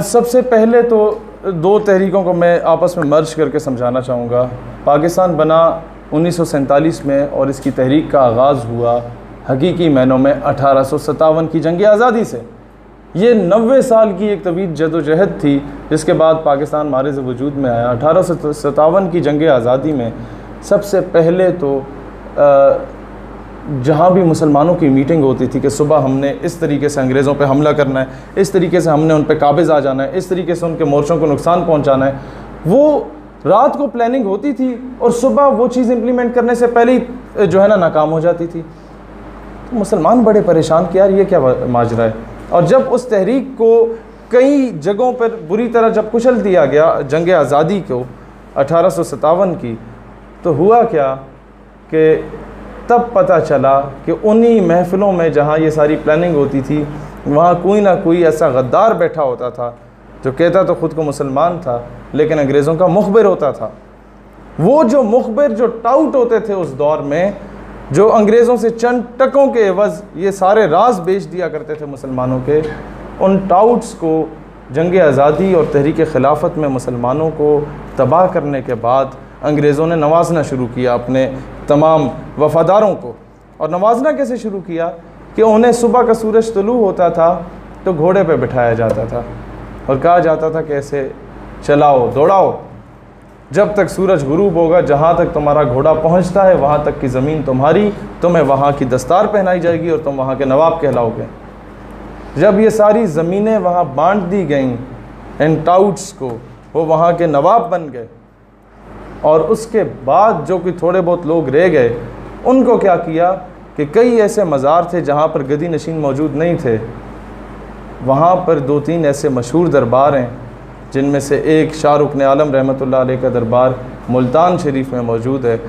सबसे पहले तो दो तहरीकों को मैं आपस में मर्ज करके समझाना चाहूँगा। पाकिस्तान बना 1947 में और इसकी तहरीक का आगाज़ हुआ हकीकी मायनों में 1857 की जंग आज़ादी से। ये 90 साल की एक तवील जदोजहद थी जिसके बाद पाकिस्तान मारिज़ वजूद में आया। 1857 की जंग आज़ादी में सबसे पहले तो जहाँ भी मुसलमानों की मीटिंग होती थी कि सुबह हमने इस तरीके से अंग्रेज़ों पे हमला करना है, इस तरीके से हमने उन पे काबिज़ आ जाना है, इस तरीके से उनके मोर्चों को नुकसान पहुँचाना है, वो रात को प्लानिंग होती थी और सुबह वो चीज़ इम्प्लीमेंट करने से पहले ही जो है ना नाकाम हो जाती थी। तो मुसलमान बड़े परेशान कि यार ये क्या माजरा है। और जब उस तहरीक को कई जगहों पर बुरी तरह जब कुचल दिया गया जंग आज़ादी को 1857 की, तो हुआ क्या कि तब पता चला कि उन्हीं महफ़िलों में जहाँ ये सारी प्लानिंग होती थी वहाँ कोई ना कोई ऐसा गद्दार बैठा होता था जो कहता तो ख़ुद को मुसलमान था लेकिन अंग्रेज़ों का मुखबिर होता था। वो जो मुखबिर जो टाउट होते थे उस दौर में, जो अंग्रेज़ों से चंद टकों के एवज़ ये सारे राज बेच दिया करते थे मुसलमानों के, उन टाउट्स को जंग आज़ादी और तहरीक खिलाफत में मुसलमानों को तबाह करने के बाद अंग्रेज़ों ने नवाजना शुरू किया अपने तमाम वफ़ादारों को। और नवाजना कैसे शुरू किया कि उन्हें सुबह का सूरज तुलू होता था तो घोड़े पे बिठाया जाता था और कहा जाता था कि ऐसे चलाओ दौड़ाओ जब तक सूरज गुरूब होगा, जहाँ तक तुम्हारा घोड़ा पहुँचता है वहाँ तक की ज़मीन तुम्हारी, तुम्हें वहाँ की दस्तार पहनाई जाएगी और तुम वहाँ के नवाब कहलाओगे। जब ये सारी ज़मीनें वहाँ बांट दी गईं इन टाउट्स को, वो वहाँ के नवाब बन गए। और उसके बाद जो कि थोड़े बहुत लोग रह गए, उनको क्या किया कि कई ऐसे मज़ार थे जहाँ पर गदी नशीन मौजूद नहीं थे, वहाँ पर 2-3 ऐसे मशहूर दरबार हैं जिनमें से एक शाह रुकन आलम रहमतुल्लाह अलैह का दरबार मुल्तान शरीफ में मौजूद है।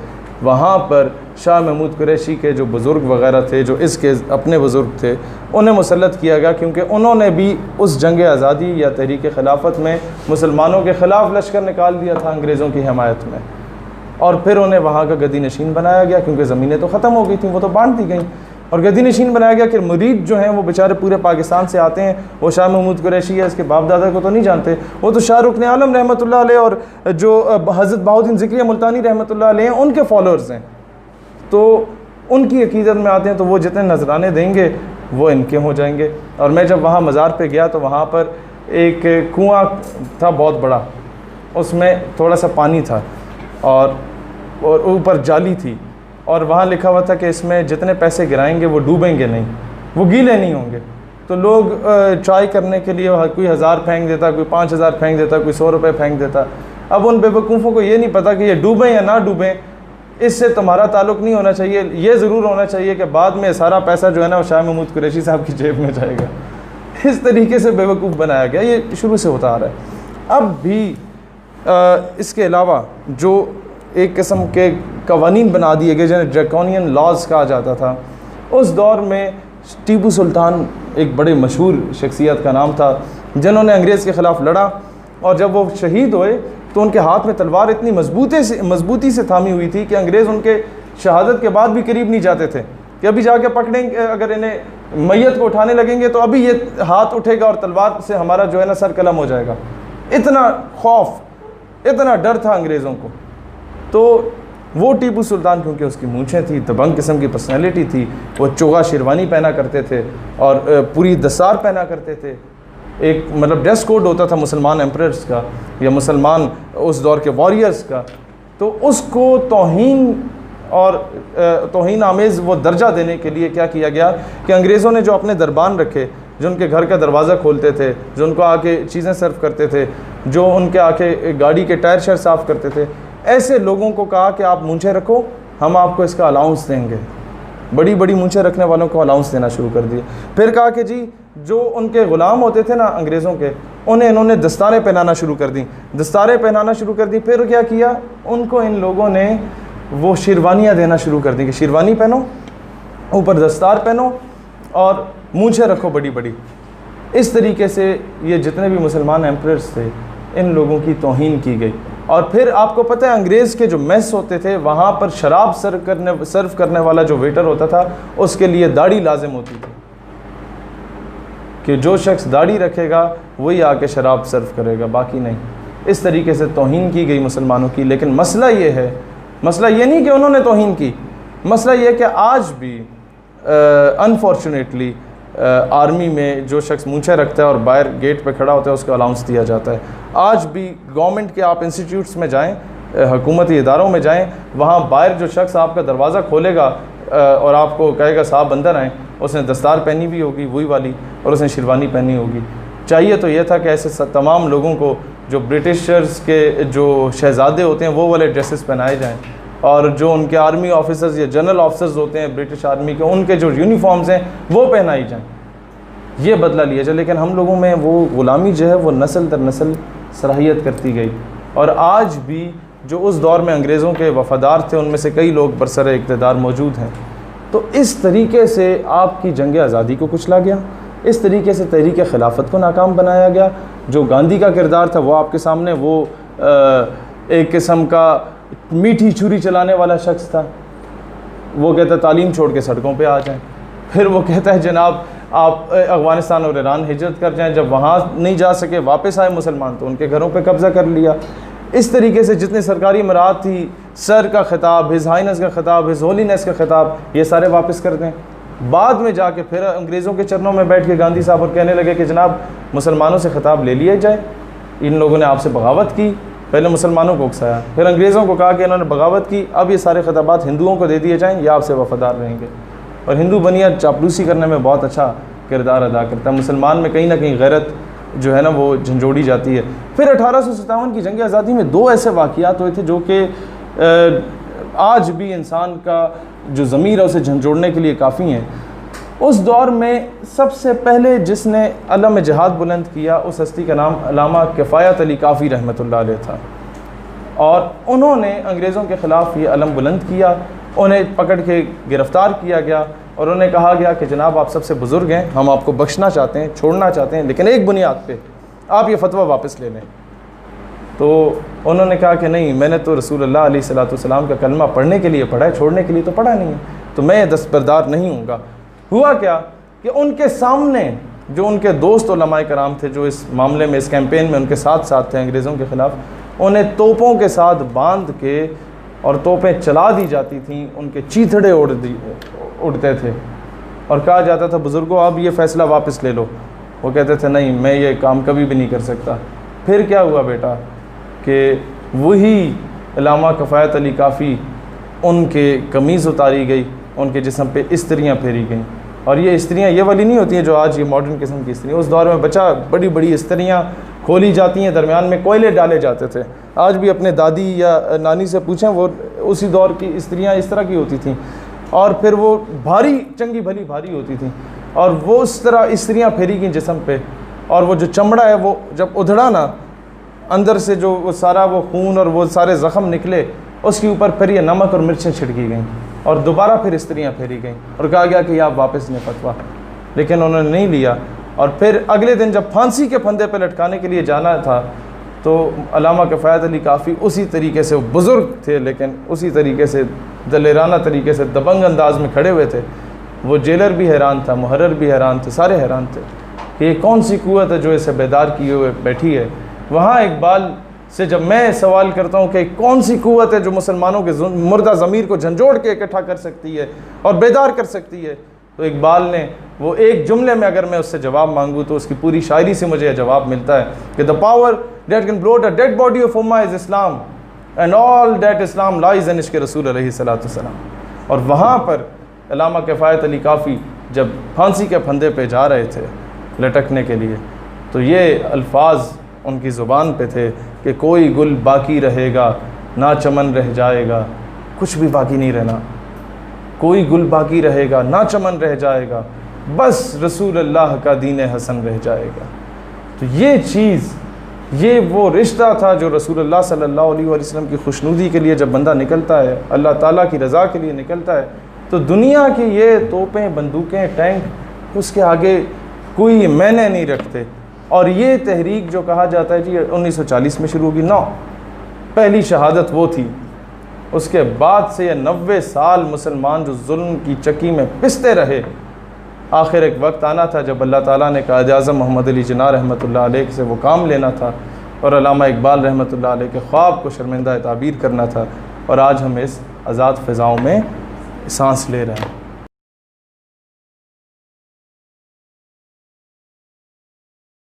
वहाँ पर शाह महमूद कुरैशी के जो बुज़ुर्ग वग़ैरह थे, जो इसके अपने बुज़ुर्ग थे, उन्हें मुसल्लत किया गया क्योंकि उन्होंने भी उस जंग आज़ादी या तहरीक खिलाफत में मुसलमानों के ख़िलाफ़ लश्कर निकाल दिया था अंग्रेज़ों की हिमायत में। और फिर उन्हें वहाँ का गदी नशीन बनाया गया क्योंकि ज़मीनें तो ख़त्म हो गई थी, वो तो बांट दी गई और गदी नशीन बनाया गया कि मुरीद जो हैं वो बेचारे पूरे पाकिस्तान से आते हैं। वो शाह महमूद कुरैशी है, इसके बाप दादा को तो नहीं जानते, वो तो शाह रुकन आलम रहमतुल्लाह अलैह और जो हज़रत बहाउद्दीन ज़िक्रिया मुल्तानी रहमतुल्लाह अलैह हैं उनके फॉलोअर्स हैं। तो उनकी अकीदत में आते हैं तो वो जितने नजराने देंगे वो इनके हो जाएंगे। और मैं जब वहाँ मज़ार पे गया तो वहाँ पर एक कुआं था बहुत बड़ा, उसमें थोड़ा सा पानी था और ऊपर जाली थी और वहाँ लिखा हुआ था कि इसमें जितने पैसे गिराएंगे वो डूबेंगे नहीं, वो गीले नहीं होंगे। तो लोग ट्राई करने के लिए कोई 1000 फेंक देता, कोई 5000 फेंक देता, कोई 100 रुपये फेंक देता। अब उन बेवकूफ़ों को ये नहीं पता कि ये डूबें या ना डूबें, इससे तुम्हारा ताल्लुक़ नहीं होना चाहिए। ये ज़रूर होना चाहिए कि बाद में सारा पैसा जो है ना वो शाह महमूद कुरैशी साहब की जेब में जाएगा। इस तरीके से बेवकूफ़ बनाया गया, ये शुरू से होता आ रहा है। अब भी इसके अलावा जो एक किस्म के कवानीन बना दिए गए जिन्हें ड्रैकोनियन लॉज कहा जाता था, उस दौर में टीपू सुल्तान एक बड़े मशहूर शख्सियत का नाम था जिन्होंने अंग्रेज़ के ख़िलाफ़ लड़ा। और जब वो शहीद हुए तो उनके हाथ में तलवार इतनी मजबूती से थामी हुई थी कि अंग्रेज़ उनके शहादत के बाद भी करीब नहीं जाते थे कि अभी जाके पकड़ेंगे, अगर इन्हें मैयत को उठाने लगेंगे तो अभी ये हाथ उठेगा और तलवार से हमारा जो है ना सर कलम हो जाएगा। इतना खौफ, इतना डर था अंग्रेज़ों को। तो वो टीपू सुल्तान क्योंकि उसकी मूंछें थी, दबंग किस्म की पर्सनैलिटी थी, वो चोगा शेरवानी पहना करते थे और पूरी दस्तार पहना करते थे। एक मतलब ड्रेस कोड होता था मुसलमान एम्परर्स का या मुसलमान उस दौर के वॉरियर्स का। तो उसको तौहीन और तौहीन आमेज़ वो दर्जा देने के लिए क्या किया गया कि अंग्रेज़ों ने जो अपने दरबान रखे, जो उनके घर का दरवाज़ा खोलते थे, जो उनको आके चीज़ें सर्व करते थे, जो उनके आके गाड़ी के टायर शायर साफ़ करते थे, ऐसे लोगों को कहा कि आप मूंछें रखो, हम आपको इसका अलाउंस देंगे। बड़ी बड़ी मूंछें रखने वालों को अलाउंस देना शुरू कर दिए। फिर कहा कि जी जो उनके ग़ुलाम होते थे ना अंग्रेज़ों के, उन्हें इन्होंने दस्तारें पहनाना शुरू कर दी, दस्तारें पहनाना शुरू कर दी। फिर क्या किया, उनको इन लोगों ने वो शेरवानियाँ देना शुरू कर दी कि शेरवानी पहनो, ऊपर दस्तार पहनो और मूंछें रखो बड़ी बड़ी। इस तरीके से ये जितने भी मुसलमान एम्परर्स थे इन लोगों की तौहीन की गई। और फिर आपको पता है अंग्रेज़ के जो मेस होते थे वहाँ पर शराब सर्व करने वाला जो वेटर होता था उसके लिए दाढ़ी लाजिम होती थी। कि जो शख्स दाढ़ी रखेगा वही आके शराब सर्व करेगा, बाकी नहीं। इस तरीके से तौहीन की गई मुसलमानों की। लेकिन मसला ये है, मसला ये नहीं कि उन्होंने तौहीन की, मसला ये है कि आज भी अनफॉर्चुनेटली आर्मी में जो शख्स मूंछें रखता है और बाहर गेट पे खड़ा होता है उसको अलाउंस दिया जाता है। आज भी गवर्नमेंट के आप इंस्टीट्यूट्स में जाएं, हुकूमती इदारों में जाएं, वहाँ बाहर जो शख्स आपका दरवाज़ा खोलेगा और आपको कहेगा साहब अंदर आएँ, उसने दस्तार पहनी भी होगी वही वाली, और उसने शेरवानी पहनी होगी। चाहिए तो यह था कि ऐसे तमाम लोगों को जो ब्रिटिशर्स के जो शहज़ादे होते हैं वो वाले ड्रेसेस पहनाए जाएँ, और जो उनके आर्मी ऑफिसर्स या जनरल ऑफिसर्स होते हैं ब्रिटिश आर्मी के, उनके जो यूनिफॉर्म्स हैं वो पहनाई जाएँ, ये बदला लिया जाए। लेकिन हम लोगों में वो ग़ुलामी जो है वो नस्ल दर नस्ल सराहियत करती गई। और आज भी जो उस दौर में अंग्रेज़ों के वफ़ादार थे उनमें से कई लोग बरसर इक़्तिदार मौजूद हैं। तो इस तरीके से आपकी जंग आज़ादी को कुचला गया, इस तरीके से तहरीक खिलाफत को नाकाम बनाया गया। जो गांधी का किरदार था वो आपके सामने, वो एक किस्म का मीठी छुरी चलाने वाला शख्स था। वो कहता तालीम छोड़ के सड़कों पे आ जाएं। फिर वो कहता है जनाब आप अफ़गानिस्तान और ईरान हिजरत कर जाएं। जब वहाँ नहीं जा सके वापस आए मुसलमान तो उनके घरों पे कब्ज़ा कर लिया। इस तरीके से जितने सरकारी इमारत थी, सर का ख़िताब, हिज़ हाइनेस का ख़िताब, हिज़ होलीनेस का ख़िताब, ये सारे वापस कर दें। बाद में जाके फिर अंग्रेज़ों के चरणों में बैठ के गांधी साहब और कहने लगे कि जनाब मुसलमानों से ख़िताब ले लिया जाए, इन लोगों ने आपसे बगावत की। पहले मुसलमानों को उकसाया, फिर अंग्रेज़ों को कहा कि इन्होंने बगावत की, अब ये सारे ख़िताबात हिंदुओं को दे दिए जाएँ, ये आपसे वफ़ादार रहेंगे। और हिंदू बनिया चापलूसी करने में बहुत अच्छा किरदार अदा करता है। मुसलमान में कहीं ना कहीं गैरत जो है ना वो झंझोड़ी जाती है। फिर 1857 की जंग आज़ादी में दो ऐसे वाक़ियात हुए थे जो कि आज भी इंसान का जो ज़मीर है उसे झंझोड़ने के लिए काफ़ी हैं। उस दौर में सबसे पहले जिसने अलम जिहाद बुलंद किया उस हस्ती का नाम अल्लामा किफ़ायत अली काफ़ी रहमतुल्लाह अलैह था, और उन्होंने अंग्रेज़ों के ख़िलाफ़ ये अलम बुलंद किया। उन्हें पकड़ के गिरफ़्तार किया गया और उन्हें कहा गया कि जनाब आप सबसे बुज़ुर्ग हैं, हम आपको बख्शना चाहते हैं, छोड़ना चाहते हैं, लेकिन एक बुनियाद पे आप ये फतवा वापस ले लें। तो उन्होंने कहा कि नहीं, मैंने तो रसूलुल्लाह अलैहिस्सलाम का कलमा पढ़ने के लिए पढ़ा है, छोड़ने के लिए तो पढ़ा नहीं है, तो मैं दस्तबरदार नहीं हूँगा। हुआ क्या कि उनके सामने जो उनके दोस्त उलमाए कराम थे जो इस मामले में, इस कैंपेन में उनके साथ साथ थे अंग्रेज़ों के ख़िलाफ़, उन्हें तोपों के साथ बांध के और तोपें चला दी जाती थीं, उनके चीथड़े उड़ते थे और कहा जाता था बुज़ुर्गों अब ये फ़ैसला वापस ले लो। वो कहते थे नहीं, मैं ये काम कभी भी नहीं कर सकता। फिर क्या हुआ बेटा कि वही अल्लामा किफ़ायत अली काफ़ी, उनके कमीज़ उतारी गई, उनके जिस्म पे इस्त्रियाँ फेरी गईं। और ये इस्त्रियाँ ये वाली नहीं होती हैं जो आज ये मॉडर्न किस्म की इस्त्रियाँ, उस दौर में बचा बड़ी बड़ी इस्त्रियाँ खोली जाती हैं, दरमियान में कोयले डाले जाते थे। आज भी अपने दादी या नानी से पूछें, वो उसी दौर की इस्त्रियाँ इस तरह की होती थीं, और फिर वो भारी, चंगी भली भारी होती थी, और वो उस तरह इस्त्रियाँ फेरी गई जिस्म पे, और वो जो चमड़ा है वो जब उधड़ा ना, अंदर से जो वो सारा वो खून और वो सारे ज़ख़म निकले, उसके ऊपर फिर ये नमक और मिर्चें छिड़की गईं और दोबारा फिर इस्त्रियाँ फेरी गईं और कहा गया कि आप वापस लें फतवा। लेकिन उन्होंने नहीं लिया। और फिर अगले दिन जब फांसी के फंदे पर लटकाने के लिए जाना था तो अल्लामा किफ़ायत अली काफ़ी उसी तरीके से, बुज़ुर्ग थे लेकिन उसी तरीके से दलेराना तरीके से दबंग अंदाज में खड़े हुए थे। वो जेलर भी हैरान था, मुहर्रर भी हैरान थे, सारे हैरान थे कि ये कौन सी क़ुव्वत है जो इसे बेदार किए हुए बैठी है। वहाँ इकबाल से जब मैं सवाल करता हूँ कि कौन सी क़ुव्वत है जो मुसलमानों के मुर्दा ज़मीर को झंझोड़ के इकट्ठा कर सकती है और बेदार कर सकती है, तो इकबाल ने वो एक जुमले में अगर मैं उससे जवाब मांगूँ तो उसकी पूरी शायरी से मुझे जवाब मिलता है कि the power that can bloat a dead body of Umma is Islam and all that Islam lies in इश्क़ रसूल अलैहिस्सलातु वस्सलाम। और वहाँ पर अल्लामा किफ़ायत अली काफ़ी जब फांसी के फंदे पे जा रहे थे लटकने के लिए, तो ये अल्फाज उनकी ज़ुबान पे थे कि कोई गुल बाकी रहेगा ना चमन रह जाएगा, कुछ भी बाकी नहीं रहना, कोई गुल बाकी रहेगा ना चमन रह जाएगा, बस रसूल अल्लाह का दीन हसन रह जाएगा। तो ये चीज़, ये वो रिश्ता था जो रसूलुल्लाह सल्लल्लाहु अलैहि वसल्लम की खुशनुदी के लिए जब बंदा निकलता है, अल्लाह ताला की रज़ा के लिए निकलता है, तो दुनिया की ये तोपें, बंदूकें, टैंक उसके आगे कोई मैंने नहीं रखते। और ये तहरीक जो कहा जाता है जी 1940 में शुरू होगी, 9 पहली शहादत वो थी। उसके बाद से ये 90 साल मुसलमान जो जुल्म की चक्की में पिसते रहे, आखिर एक वक्त आना था जब अल्लाह ताला ने कायद आज़म मोहम्मद अली जिन्ना रहमतुल्लाह अलैह से वो काम लेना था और अल्लामा इकबाल रहमतुल्लाह अलैह के ख्वाब को शर्मिंदा ताबीर करना था, और आज हम इस आज़ाद फ़िज़ाओं में सांस ले रहे हैं।